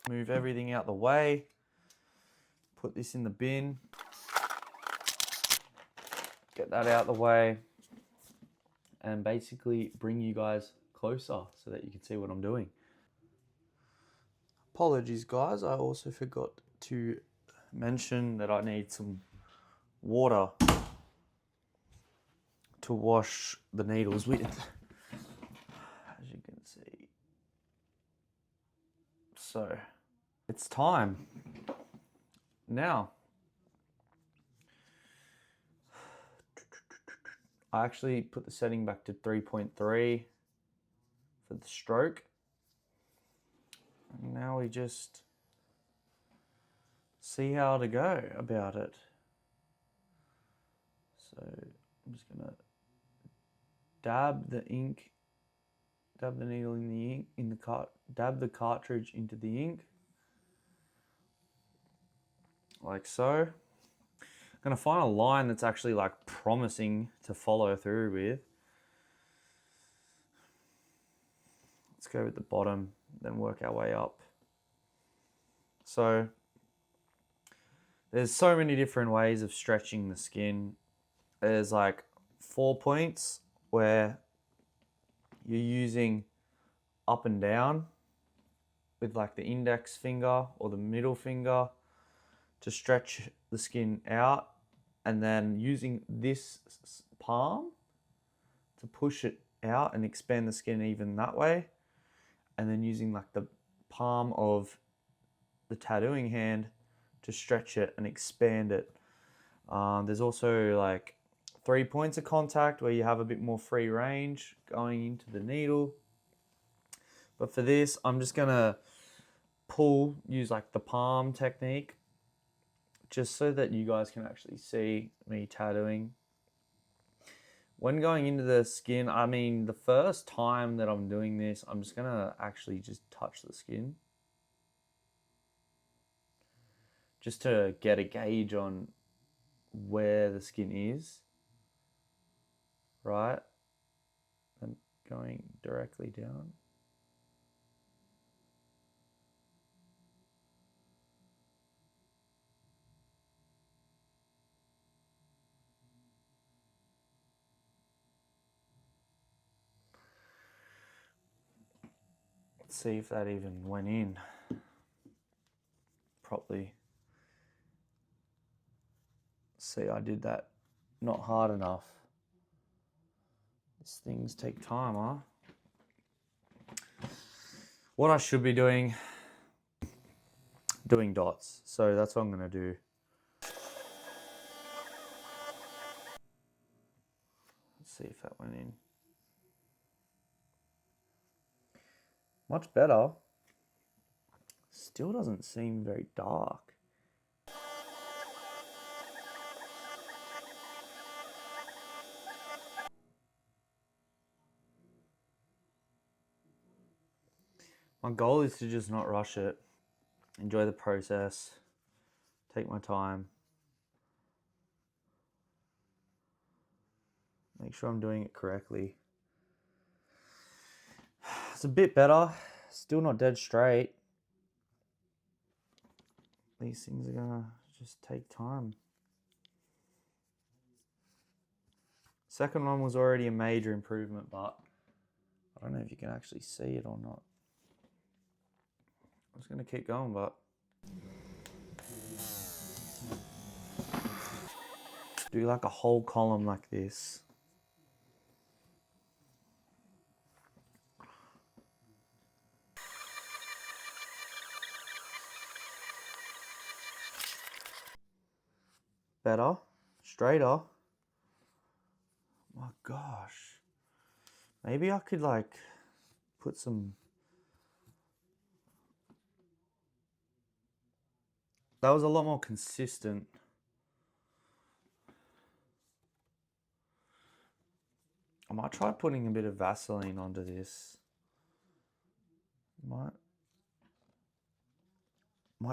Move everything out the way. Put this in the bin. Get that out the way. And basically bring you guys closer so that you can see what I'm doing. Apologies guys, I also forgot to mention that I need some water to wash the needles with, as you can see. So it's time now. I actually put the setting back to 3.3 for the stroke. And now we just see how to go about it. So I'm just gonna dab the ink, dab the needle in the ink, dab the cartridge into the ink, like so. I'm gonna find a line that's actually like promising to follow through with. Let's go with the bottom, then work our way up. So there's so many different ways of stretching the skin. There's like 4 points where you're using up and down with like the index finger or the middle finger to stretch the skin out, and then using this palm to push it out and expand the skin even that way, and then using like the palm of the tattooing hand to stretch it and expand it. There's also like 3 points of contact where you have a bit more free range going into the needle. But for this, I'm just gonna use like the palm technique, just so that you guys can actually see me tattooing. When going into the skin, I mean, the first time that I'm doing this, I'm just gonna actually just touch the skin, just to get a gauge on where the skin is, right? And going directly down. Let's see if that even went in properly. See, I did that not hard enough. These things take time, huh? What I should be doing dots. So that's what I'm gonna do. Let's see if that went in. Much better. Still doesn't seem very dark. My goal is to just not rush it. Enjoy the process. Take my time. Make sure I'm doing it correctly. It's a bit better. Still not dead straight. These things are gonna just take time. Second one was already a major improvement, but I don't know if you can actually see it or not. I'm just gonna keep going, but do like a whole column like this. Better, straighter. My gosh. Maybe I could like put some. That was a lot more consistent. I might try putting a bit of Vaseline onto this. Might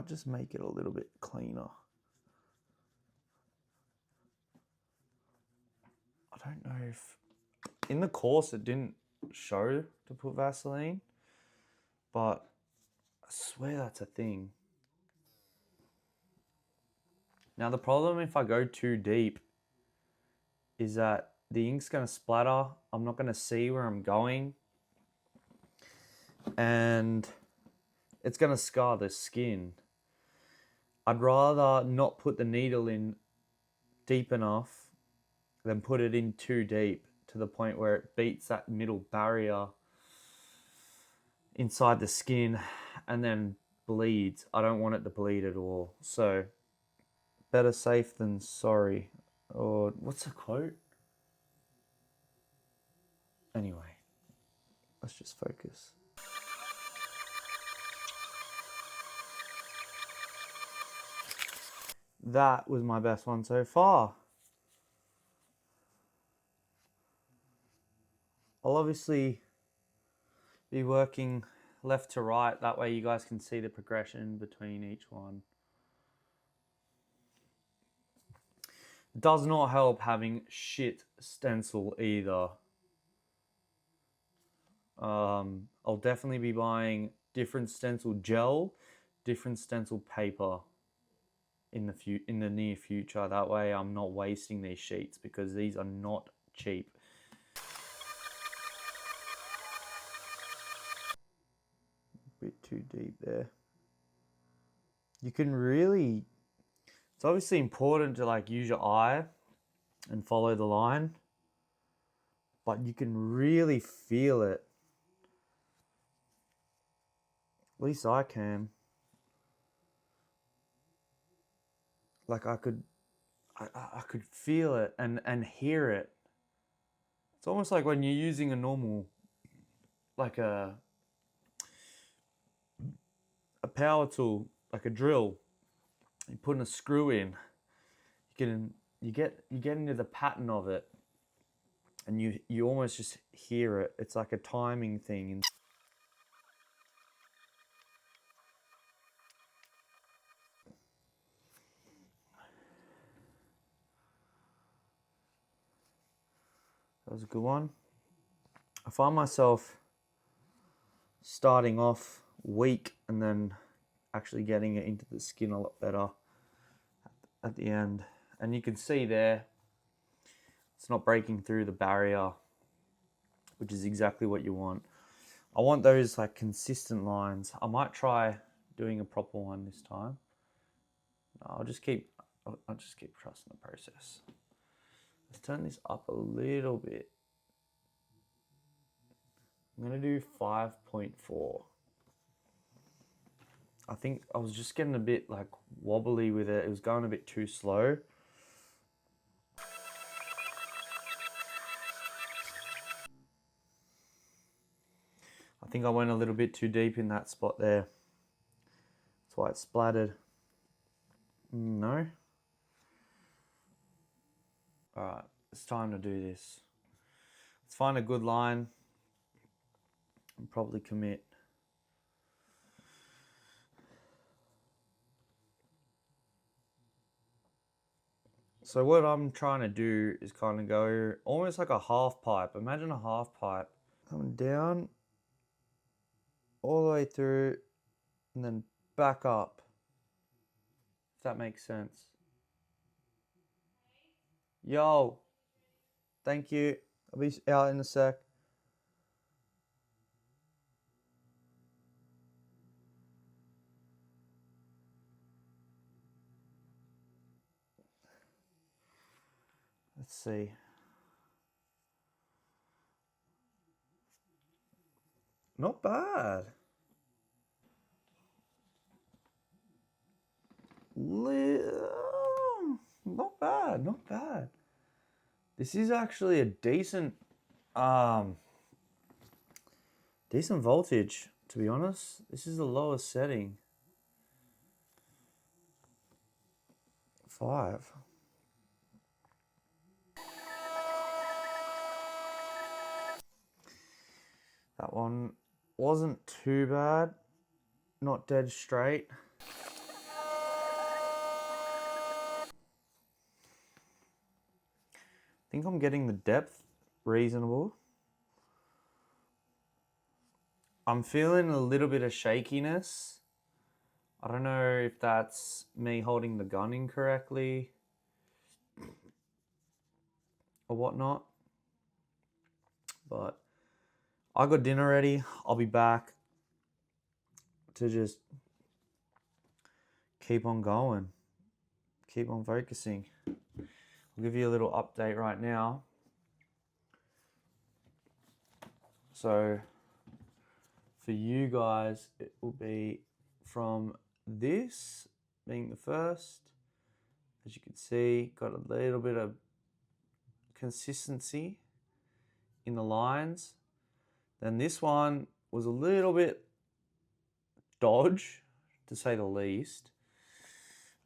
just make it a little bit cleaner. I don't know if in the course it didn't show to put Vaseline, but I swear that's a thing. Now the problem if I go too deep is that the ink's gonna splatter. I'm not gonna see where I'm going, and it's gonna scar the skin. I'd rather not put the needle in deep enough than put it in too deep to the point where it beats that middle barrier inside the skin and then bleeds. I don't want it to bleed at all. So better safe than sorry. Or what's the quote? Anyway, let's just focus. That was my best one so far. I'll obviously be working left to right. That way you guys can see the progression between each one. It does not help having shit stencil either. I'll definitely be buying different stencil gel, different stencil paper in the near future. That way I'm not wasting these sheets because these are not cheap. A bit too deep there. You can really, it's obviously important to like use your eye and follow the line, but you can really feel it. At least I can. Like I could feel it and hear it. It's almost like when you're using a normal, like a power tool, like a drill. You're putting a screw in. You get into the pattern of it, and you almost just hear it. It's like a timing thing. That was a good one. I find myself starting off weak and then actually getting it into the skin a lot better at the end. And you can see there, it's not breaking through the barrier, which is exactly what you want. I want those like consistent lines. I might try doing a proper one this time. I'll just keep trusting the process. Let's turn this up a little bit. I'm going to do 5.4. I think I was just getting a bit like wobbly with it. It was going a bit too slow. I think I went a little bit too deep in that spot there. That's why it splattered. No. All right, it's time to do this. Let's find a good line and probably commit. So what I'm trying to do is kind of go almost like a half pipe. Imagine a half pipe coming down all the way through and then back up, if that makes sense. Yo, thank you. I'll be out in a sec. Let's see. Not bad. Not bad, not bad. This is actually a decent decent voltage, to be honest. This is the lowest setting. 5. That one wasn't too bad. Not dead straight. I think I'm getting the depth reasonable. I'm feeling a little bit of shakiness. I don't know if that's me holding the gun incorrectly or whatnot. But I got dinner ready. I'll be back to just keep on going. Keep on focusing. I'll give you a little update right now. So for you guys, it will be from this being the first. As you can see, got a little bit of consistency in the lines. Then this one was a little bit dodge, to say the least.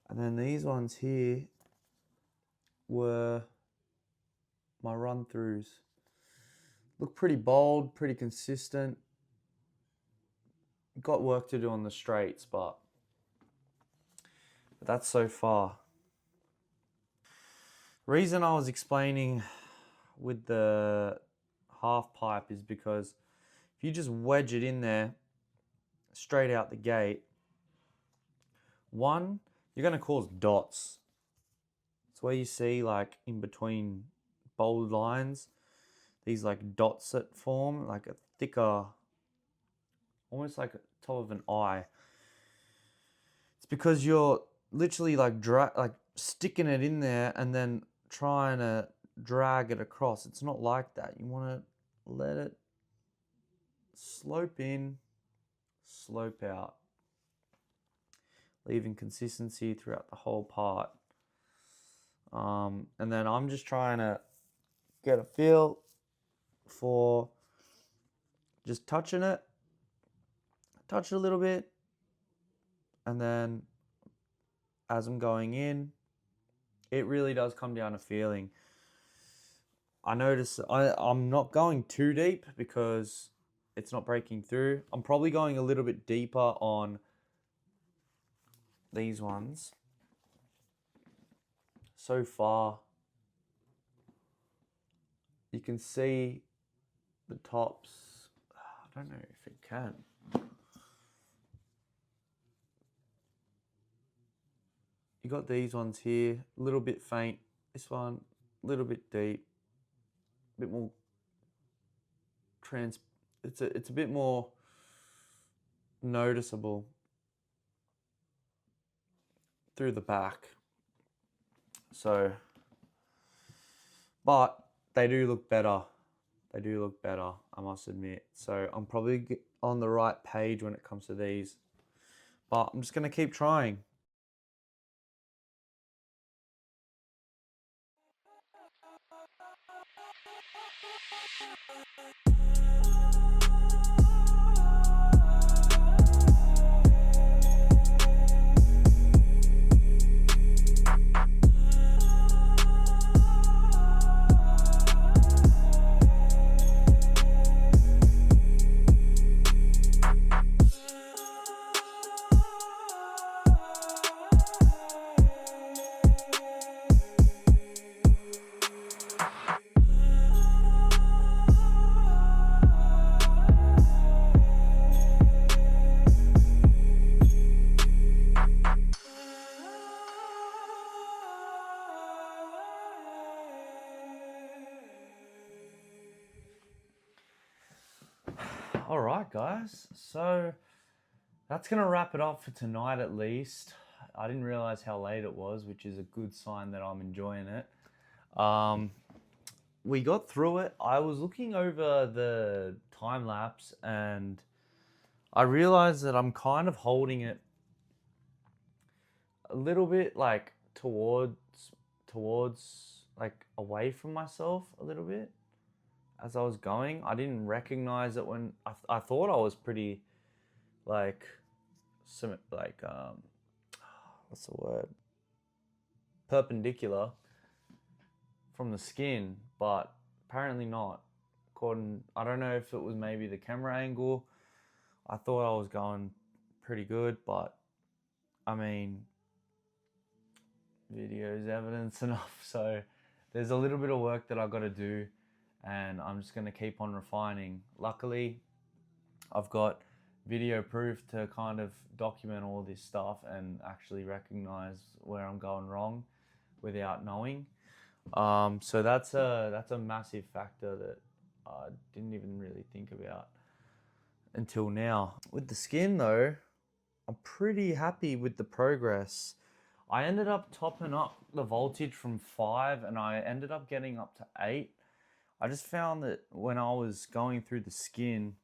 And then these ones here were my run-throughs. Look pretty bold, pretty consistent. Got work to do on the straights, but that's so far. Reason I was explaining with the half pipe is because if you just wedge it in there straight out the gate, one, you're going to cause dots. It's where you see like in between bold lines, these like dots that form, like a thicker, almost like a top of an eye. It's because you're literally like sticking it in there and then trying to drag it across. It's not like that. You want to let it slope in, slope out, leaving consistency throughout the whole part. And then I'm just trying to get a feel for just touching it, touch it a little bit, and then as I'm going in, it really does come down to feeling. I notice I'm not going too deep because it's not breaking through. I'm probably going a little bit deeper on these ones. So far, you can see the tops. I don't know if it can. You got these ones here, a little bit faint. This one, a little bit deep, a bit more it's a bit more noticeable through the back. So, but they do look better. They do look better, I must admit. So I'm probably on the right page when it comes to these. But I'm just going to keep trying. All right, guys. So that's going to wrap it up for tonight at least. I didn't realize how late it was, which is a good sign that I'm enjoying it. We got through it. I was looking over the time lapse and I realized that I'm kind of holding it a little bit like towards like away from myself a little bit as I was going. I didn't recognize it when I thought I was pretty like what's the word, perpendicular from the skin, but apparently not. I don't know if it was maybe the camera angle. I thought I was going pretty good, but I mean, video is evidence enough. So there's a little bit of work that I got to do, and I'm just going to keep on refining. Luckily, I've got video proof to kind of document all this stuff and actually recognize where I'm going wrong without knowing. So that's a massive factor that I didn't even really think about until now. With the skin though, I'm pretty happy with the progress. I ended up topping up the voltage from 5 and I ended up getting up to 8. I just found that when I was going through the skin,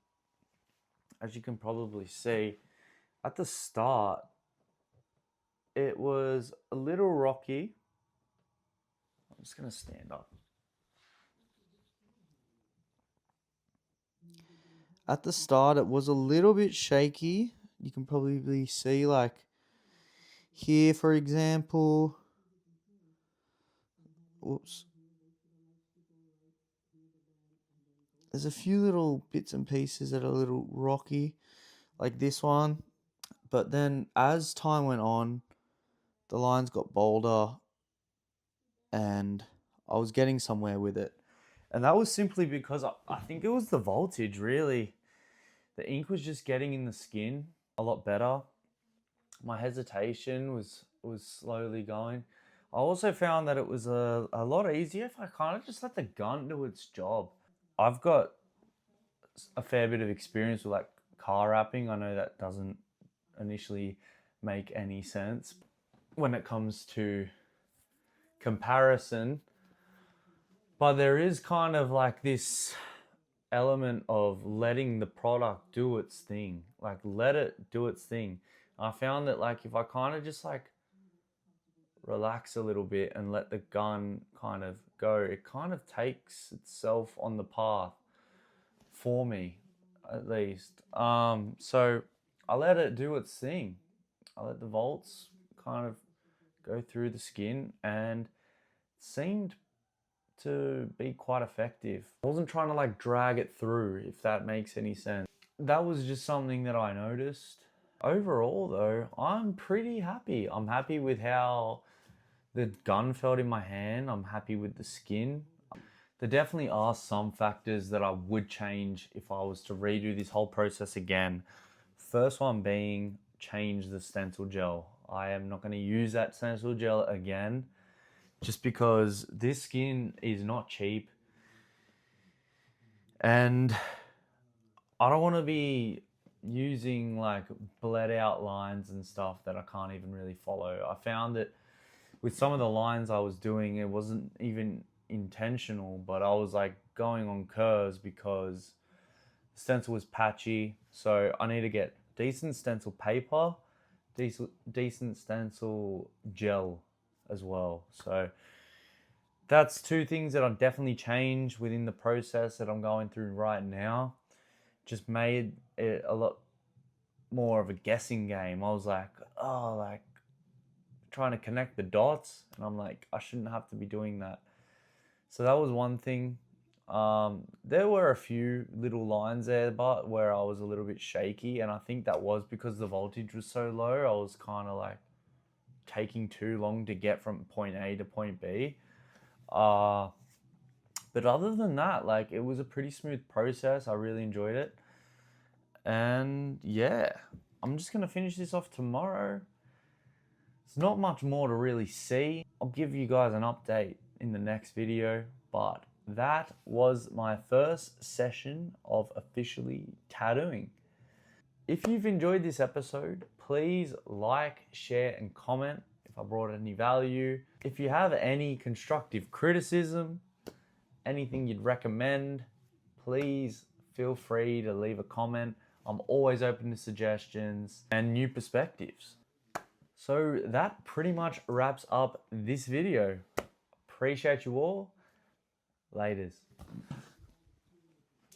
as you can probably see, at the start, it was a little rocky. I'm just gonna stand up. At the start, it was a little bit shaky. You can probably see like here, for example. Whoops. There's a few little bits and pieces that are a little rocky, like this one. But then as time went on, the lines got bolder and I was getting somewhere with it. And that was simply because I think it was the voltage, really. The ink was just getting in the skin a lot better. My hesitation was slowly going. I also found that it was a lot easier if I kind of just let the gun do its job. I've got a fair bit of experience with like car wrapping. I know that doesn't initially make any sense when it comes to comparison, but there is kind of like this element of letting the product do its thing, like let it do its thing. I found that like if I kind of just like relax a little bit and let the gun kind of go, it kind of takes itself on the path for me, at least. So I let it do its thing. I let the volts kind of go through the skin and it seemed to be quite effective. I wasn't trying to like drag it through, if that makes any sense. That was just something that I noticed. Overall though, I'm pretty happy. I'm happy with how the gun felt in my hand. I'm happy with the skin. There definitely are some factors that I would change if I was to redo this whole process again. First one being change the stencil gel. I am not going to use that stencil gel again just because this skin is not cheap and I don't want to be using like bled out lines and stuff that I can't even really follow. I found that with some of the lines I was doing, it wasn't even intentional, but I was like going on curves because the stencil was patchy. So I need to get decent stencil paper, decent stencil gel as well. So that's two things that I've definitely changed within the process that I'm going through right now. Just made it a lot more of a guessing game. I was like, oh, like trying to connect the dots, and I'm like, I shouldn't have to be doing that. So that was one thing. There were a few little lines there, but where I was a little bit shaky, and I think that was because the voltage was so low. I was kind of like taking too long to get from point A to point B. But other than that, like, it was a pretty smooth process. I really enjoyed it. And yeah, I'm just going to finish this off tomorrow. There's not much more to really see. I'll give you guys an update in the next video, but that was my first session of officially tattooing. If you've enjoyed this episode, please like, share, and comment if I brought any value. If you have any constructive criticism, anything you'd recommend, please feel free to leave a comment. I'm always open to suggestions and new perspectives. So that pretty much wraps up this video. Appreciate you all. Laters.